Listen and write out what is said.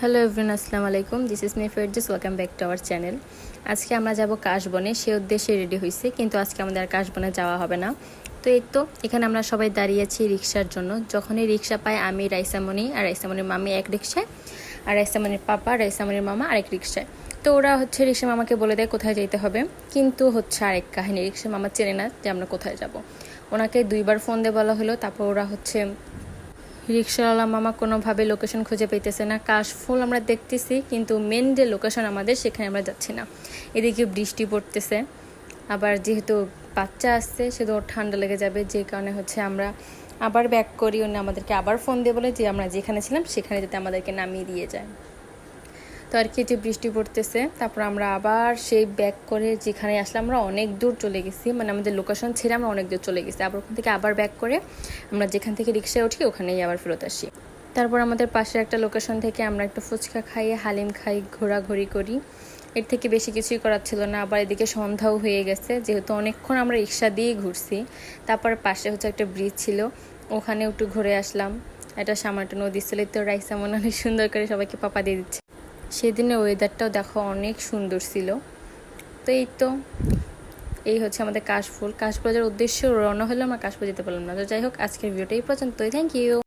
Hello everyone, আসসালামু আলাইকুম। This is me Ferdous, welcome back to our channel. আজকে আমরা যাব কাশবনে, সে উদ্দেশ্যে রেডি হয়েছি, কিন্তু আজকে আমাদের আর কাশবনে যাওয়া হবে না। তো এই তো এখানে আমরা সবাই দাঁড়িয়েছি রিক্সার জন্য। যখনই রিক্সা পাই আমি, রাইসামণি আর রাইসামণির মামি এক রিক্সায়, আর রাইসামণির পাপা, রাইসামণির মামা আরেক রিক্সায়। তো ওরা রিক্সা মামাকে বলে দেয় কোথায় যেতে হবে, কিন্তু আরেক কাহিনী, রিক্সা মামা চেনে না যে আমরা কোথায় যাব। ওনাকে 2বার ফোন দিয়ে বলা হলো, তারপর ওরা রিক্সাওয়ালা মামা কোনোভাবে লোকেশন খুঁজে পেতেছে না। কাশফুল আমরা দেখতেছি, কিন্তু মেন যে লোকেশন আমাদের সেখানে আমরা যাচ্ছি না। এদিকে বৃষ্টি পড়তেছে, আবার যেহেতু বাচ্চা আসছে সেহেতু ওর ঠান্ডা লেগে যাবে, যে কারণে আমরা আবার ব্যাক করি। উনি আমাদেরকে আবার ফোন দিয়ে বলে যে আমরা যেখানে ছিলাম সেখানে যাতে আমাদেরকে নামিয়ে দিয়ে যায়। তো আর কি, যে বৃষ্টি পড়তেছে, তারপর আমরা আবার সেই ব্যাক করে যেখানে আসলাম, আমরা অনেক দূর চলে গেছি, মানে আমাদের লোকেশন ছেড়ে আমরা অনেক দূর চলে গেছি। আবার ওখান থেকে আবার ব্যাক করে আমরা যেখান থেকে রিক্সায় উঠি ওখানেই আবার ফেরত আসি। তারপর আমাদের পাশের একটা লোকেশন থেকে আমরা একটু ফুচকা খাইয়ে হালিম খাই, ঘোরাঘুরি করি। এর থেকে বেশি কিছুই করার ছিল না। আবার এদিকে সন্ধ্যাও হয়ে গেছে, যেহেতু অনেকক্ষণ আমরা রিক্সা দিয়েই ঘুরছি। তারপর পাশে একটা ব্রিজ ছিল, ওখানে একটু ঘুরে আসলাম। এটা সামান্য নদী ছিল, তো রাইসা মনে অনেক সুন্দর করে সবাইকে পাপা দিয়ে দিচ্ছে। সেদিনের ওয়েদারটাও দেখো অনেক সুন্দর ছিল। তো এই আমাদের কাশফুল। কাশফুল যাওয়ার উদ্দেশ্য রওনা হলো, আমরা কাশফুল যেতে পারলাম না। তো যাই হোক, আজকের ভিডিওটা এই পর্যন্তই। Thank you.